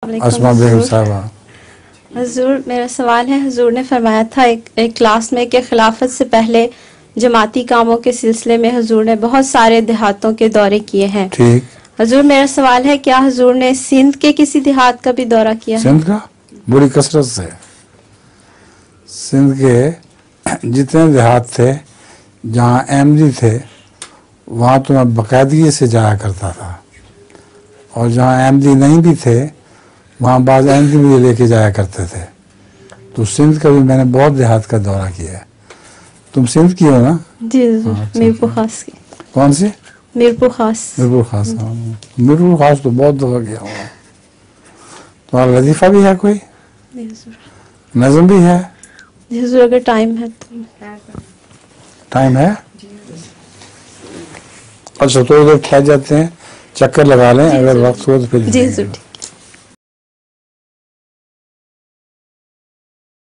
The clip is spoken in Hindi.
अस्मा बेगम साहबा। हुजूर, मेरा सवाल है, हुजूर ने फरमाया था एक क्लास में कि खिलाफत से पहले जमाती कामों के सिलसिले में हुजूर ने बहुत सारे देहातों के दौरे किए हैं। ठीक। हुजूर, मेरा सवाल है, क्या हुजूर ने सिंध के किसी देहात का भी दौरा किया है? सिंध का बड़ी कसरत से। सिंध के जितने देहात थे जहाँ अहमदी थे वहाँ तो मैं बाकायदगी से जाया करता था, और जहाँ अहमदी नहीं भी थे वहाँ बाज़ अहमदी मुझे लेके जाया करते थे। तो सिंध का भी मैंने बहुत देहात का दौरा किया है। तुम सिंध की हो ना? जी हुजूर, मीरपुर खास की। कौन सी? मीरपुर खास। मीरपुर खास। मीरपुर खास तो बहुत दफा गया हुआ। तुम्हारा लतीफ़ा भी है कोई? नज़म भी है? जी हुजूर, अगर टाइम है तो। टाइम है? अच्छा, तो इधर ठहर जाते हैं, चक्कर लगा लें, अगर वक्त हो तो फिर। जी हुजूर।